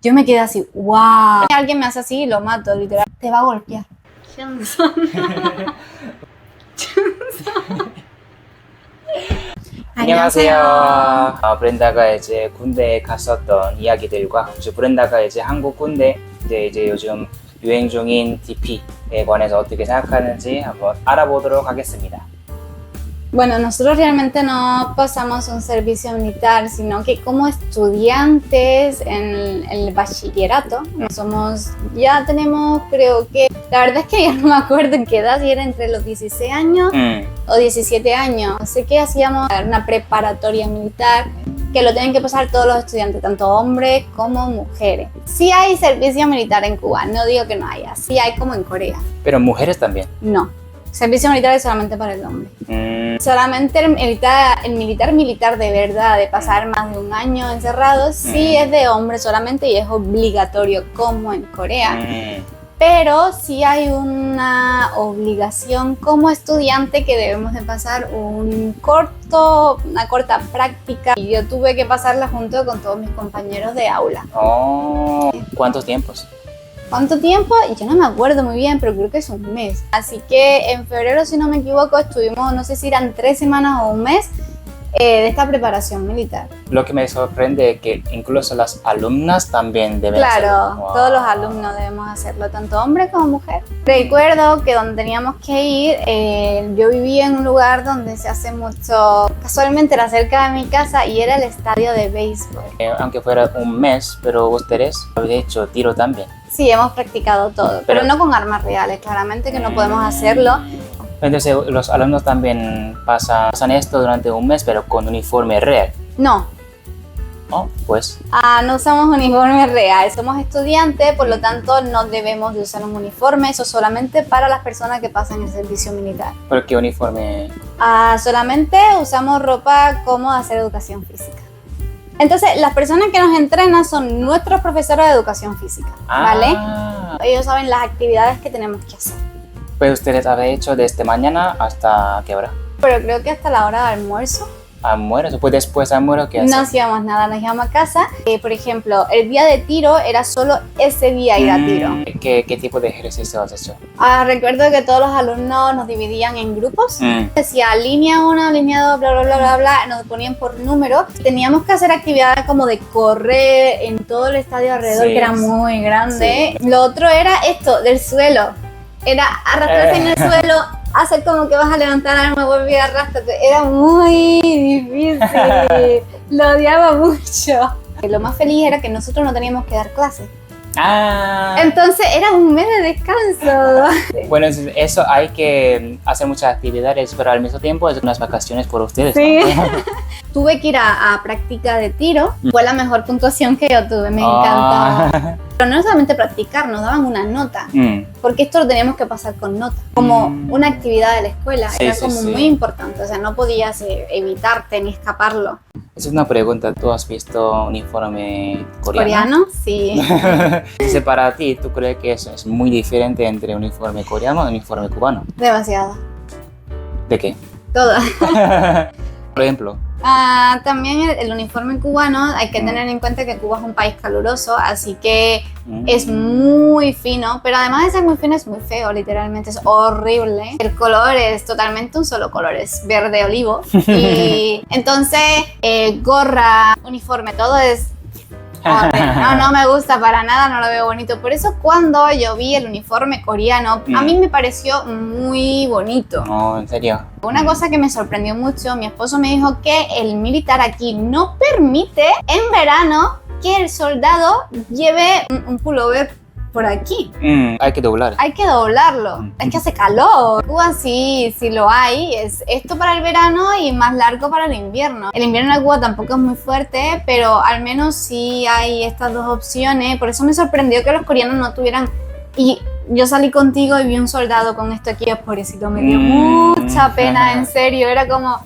Yo me quedé así, wow. Si alguien me hace así, lo mato, literal. Te va a golpear. 안녕하세요. 브렌다가 이제 군대에 갔었던 이야기들과 브렌다가 이제 한국 군대 이제 요즘 유행 중인 DP에 관해서 어떻게 생각하는지 한번 알아보도록 하겠습니다. Bueno, nosotros realmente no pasamos un servicio militar, sino que como estudiantes en el bachillerato, ya tenemos, creo que, la verdad es que ya no me acuerdo en qué edad, si era entre los 16 años o 17 años. Sé que hacíamos una preparatoria militar, que lo tienen que pasar todos los estudiantes, tanto hombres como mujeres. Sí hay servicio militar en Cuba, no digo que no haya, sí hay como en Corea. Pero mujeres también. No. Servicio militar es solamente para el hombre. Solamente el militar de verdad, de pasar más de un año encerrado, sí es de hombre solamente y es obligatorio como en Corea. Pero sí hay una obligación como estudiante que debemos de pasar una corta práctica. Y yo tuve que pasarla junto con todos mis compañeros de aula. Oh, ¿cuántos tiempos? ¿Cuánto tiempo? Yo no me acuerdo muy bien, pero creo que es un mes. Así que en febrero, si no me equivoco, estuvimos, no sé si eran 3 semanas o un mes de esta preparación militar. Lo que me sorprende es que incluso las alumnas también deben hacerlo. Claro, Wow. todos los alumnos debemos hacerlo, tanto hombre como mujer. Recuerdo que donde teníamos que ir, yo vivía en un lugar donde se hace mucho, casualmente era cerca de mi casa y era el estadio de béisbol. Aunque fuera un mes, pero ustedes habéis hecho tiro también. Sí, hemos practicado todo, pero no con armas reales, claramente que no podemos hacerlo. Entonces los alumnos también pasan esto durante un mes, pero con uniforme real. No. Oh, pues. No usamos uniforme real, somos estudiantes, por lo tanto no debemos de usar un uniforme, eso solamente para las personas que pasan el servicio militar. ¿Por qué uniforme? Solamente usamos ropa como de hacer educación física. Entonces, las personas que nos entrenan son nuestros profesores de educación física, ¿vale? Ellos saben las actividades que tenemos que hacer. Pues ustedes habéis hecho desde mañana hasta qué hora? Pero creo que hasta la hora de almuerzo. ¿Almuerzo? Pues después de almuerzo, ¿qué hacen? No hacíamos nada, nos íbamos a casa. Por ejemplo, el día de tiro era solo ese día ir a tiro. ¿Qué tipo de ejercicio has hecho? Recuerdo que todos los alumnos nos dividían en grupos. Decía línea 1, línea 2, bla, bla, bla, bla, bla. Nos ponían por número. Teníamos que hacer actividades como de correr en todo el estadio alrededor, que era muy grande. Sí. Lo otro era esto, del suelo. Era arrastrarse en el suelo, hacer como que vas a levantar algo, volver a arrastrarte. Era muy difícil. Lo odiaba mucho. Lo más feliz era que nosotros no teníamos que dar clases. Entonces era un mes de descanso. Bueno, eso hay que hacer muchas actividades, pero al mismo tiempo es unas vacaciones por ustedes. Sí. ¿No? Tuve que ir a práctica de tiro. Fue la mejor puntuación que yo tuve, me encantaba. Pero no solamente practicar, nos daban una nota. Porque esto lo teníamos que pasar con nota. Como una actividad de la escuela. Sí, era sí, como muy importante. O sea, no podías evitarte ni escaparlo. Es una pregunta. ¿Tú has visto uniforme coreano? ¿Coreano? Sí. Entonces, para ti, ¿tú crees que eso es muy diferente entre uniforme coreano y uniforme cubano? Demasiado. ¿De qué? Todo. Por ejemplo. También el uniforme cubano, hay que tener en cuenta que Cuba es un país caluroso, así que es muy fino, pero además de ser muy fino es muy feo, literalmente es horrible. El color es totalmente un solo color, es verde olivo. Y entonces gorra, uniforme, todo es horrible. No me gusta para nada, no lo veo bonito. Por eso cuando yo vi el uniforme coreano, a mí me pareció muy bonito. No, ¿en serio? Una cosa que me sorprendió mucho, mi esposo me dijo que el militar aquí no permite en verano que el soldado lleve un pullover por aquí. Hay que doblar. Hay que doblarlo. Es que hace calor. Cuba sí lo hay. Es esto para el verano y más largo para el invierno. El invierno de Cuba tampoco es muy fuerte, pero al menos sí hay estas dos opciones. Por eso me sorprendió que los coreanos no tuvieran... Y yo salí contigo y vi un soldado con esto aquí, pobrecito, me dio mucha pena, en serio. Era como...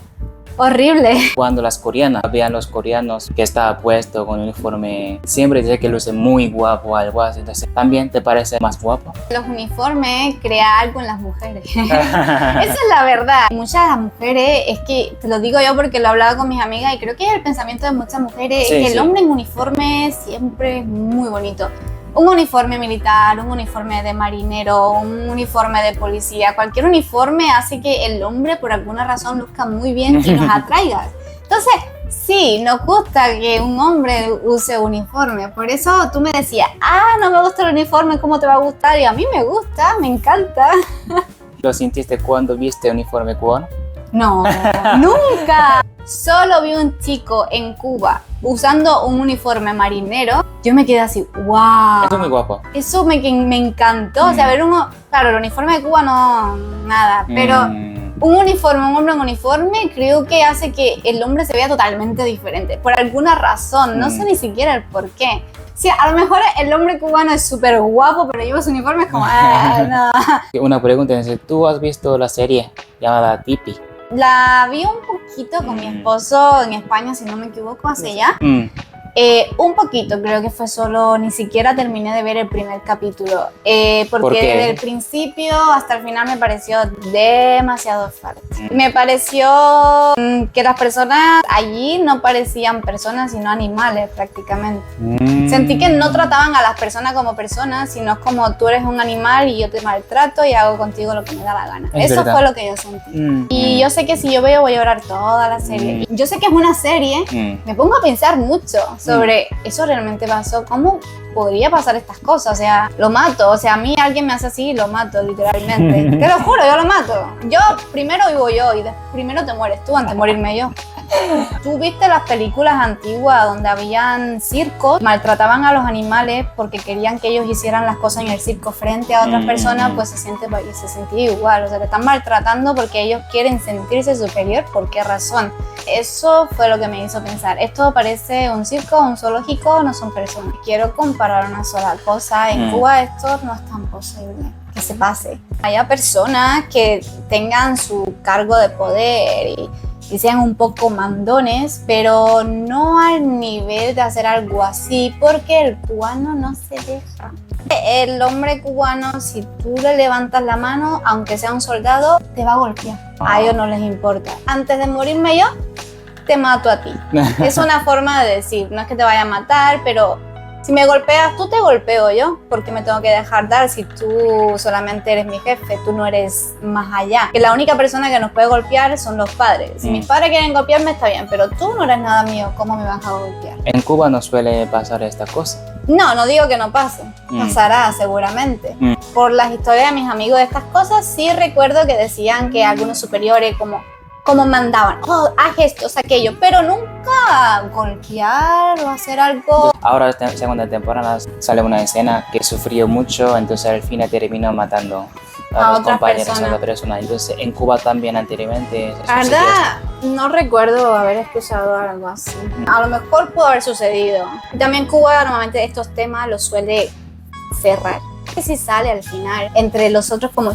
Horrible. Cuando las coreanas vean los coreanos que está puesto con uniforme, siempre dice que luce muy guapo o algo así. Entonces, ¿también te parece más guapo? Los uniformes crea algo en las mujeres. Esa es la verdad. Muchas de las mujeres, es que te lo digo yo porque lo he hablado con mis amigas y creo que es el pensamiento de muchas mujeres, Sí, es que el sí. hombre en uniforme siempre es muy bonito. Un uniforme militar, un uniforme de marinero, un uniforme de policía, cualquier uniforme hace que el hombre por alguna razón luzca muy bien y nos atraiga. Entonces, sí, nos gusta que un hombre use uniforme. Por eso tú me decías, no me gusta el uniforme, ¿cómo te va a gustar? Y a mí me gusta, me encanta. ¿Lo sintiste cuando viste uniforme cubano? No, nunca. Solo vi un chico en Cuba usando un uniforme marinero. Yo me quedé así, wow. Eso es muy guapo. Eso me encantó. O sea, ver uno, claro, el uniforme de Cuba no, nada, pero un uniforme, un hombre en uniforme, creo que hace que el hombre se vea totalmente diferente. Por alguna razón, no sé ni siquiera el por qué. Sí, a lo mejor el hombre cubano es súper guapo, pero lleva su uniforme es como, no. Una pregunta, ¿tú has visto la serie llamada Tipi? La vi un poquito con mi esposo en España, si no me equivoco, hace ya. Un poquito, creo que fue solo, ni siquiera terminé de ver el primer capítulo. ¿Por Porque qué? desde el principio hasta el final me pareció demasiado fuerte. Me pareció que las personas allí no parecían personas, sino animales prácticamente. Sentí que no trataban a las personas como personas, sino como tú eres un animal y yo te maltrato y hago contigo lo que me da la gana. Es Eso verdad. fue lo que yo sentí. Y yo sé que si yo veo voy a llorar toda la serie. Y yo sé que es una serie, me pongo a pensar mucho sobre eso realmente pasó, cómo podría pasar estas cosas, o sea, lo mato, o sea, a mí alguien me hace así y lo mato literalmente, te lo juro, yo lo mato, yo primero vivo yo y primero te mueres tú antes de morirme yo. ¿Tú viste las películas antiguas donde habían circos, maltrataban a los animales porque querían que ellos hicieran las cosas en el circo frente a otras personas? Pues se sentía igual, o sea, te están maltratando porque ellos quieren sentirse superior. ¿Por qué razón? Eso fue lo que me hizo pensar, esto parece un circo, un zoológico, no son personas. Quiero comparar una sola cosa, en Cuba esto no es tan posible que se pase. Haya personas que tengan su cargo de poder y sean un poco mandones, pero no al nivel de hacer algo así, porque el cubano no se deja. El hombre cubano, si tú le levantas la mano, aunque sea un soldado, te va a golpear. A ellos no les importa. Antes de morirme yo, te mato a ti. Es una forma de decir, no es que te vaya a matar, pero si me golpeas tú, te golpeo yo, porque me tengo que dejar dar si tú solamente eres mi jefe, tú no eres más allá. Que la única persona que nos puede golpear son los padres. Si mis padres quieren golpearme está bien, pero tú no eres nada mío, ¿cómo me vas a golpear? En Cuba no suele pasar esta cosa. No digo que no pase, pasará seguramente. Por las historias de mis amigos de estas cosas, sí recuerdo que decían que algunos superiores como mandaban, haz esto, haz aquello, pero nunca golpear o hacer algo. Ahora, en la segunda temporada, sale una escena que sufrió mucho, entonces al final terminó matando a los otras compañeros, a personas. la persona. Entonces, en Cuba también anteriormente La sucedió verdad, no recuerdo haber escuchado algo así. A lo mejor pudo haber sucedido. También Cuba normalmente estos temas los suele cerrar. Que si sale al final, entre los otros como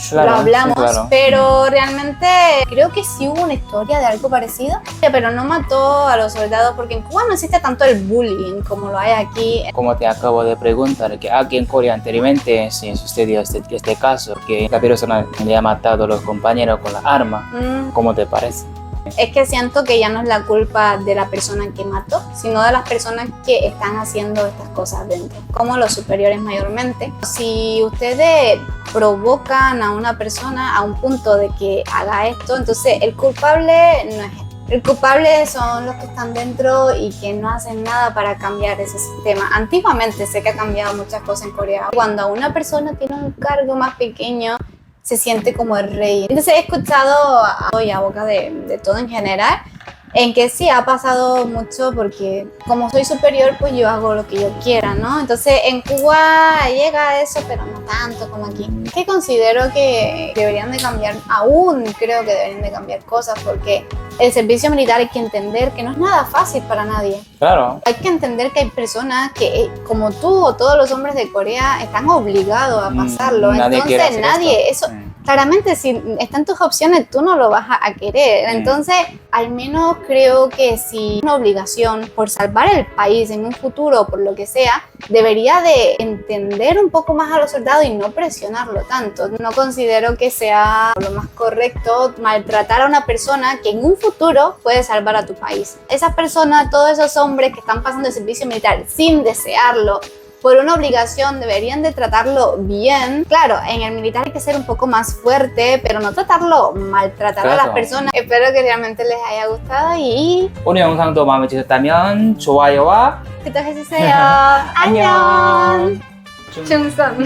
Claro, lo hablamos, sí, claro. pero realmente creo que sí hubo una historia de algo parecido, pero no mató a los soldados porque en Cuba no existe tanto el bullying como lo hay aquí. Como te acabo de preguntar, que aquí en Corea anteriormente sí sucedió este caso, que la persona le ha matado a los compañeros con la arma. ¿Cómo te parece? Es que siento que ya no es la culpa de la persona que mató, sino de las personas que están haciendo estas cosas dentro, como los superiores mayormente. Si ustedes provocan a una persona a un punto de que haga esto, entonces el culpable no es él. El culpable son los que están dentro y que no hacen nada para cambiar ese sistema. Antiguamente sé que ha cambiado muchas cosas en Corea. Cuando una persona tiene un cargo más pequeño, se siente como el rey. Entonces he escuchado a boca de todo en general, en que sí ha pasado mucho porque como soy superior, pues yo hago lo que yo quiera, ¿no? Entonces en Cuba llega eso, pero no tanto como aquí. Que considero que deberían de cambiar, aún creo que deberían de cambiar cosas, porque el servicio militar hay que entender que no es nada fácil para nadie. Claro. Hay que entender que hay personas que, como tú o todos los hombres de Corea, están obligados a pasarlo. Nadie quiere Entonces, hacer nadie, esto. eso, claramente, si están tus opciones, tú no lo vas a querer. Entonces, al menos creo que si una obligación por salvar el país en un futuro, por lo que sea, debería de entender un poco más a los soldados y no presionarlo tanto. No considero que sea lo más correcto maltratar a una persona que en un futuro puede salvar a tu país. Esa persona, todos esos hombres que están pasando el servicio militar sin desearlo, por una obligación, deberían de tratarlo bien. Claro, en el militar hay que ser un poco más fuerte, pero no tratarlo, maltratar a las personas. Espero que realmente les haya gustado y 오늘 영상도 마음에 드셨다면 좋아요와 구독해주세요. 안녕. 충성.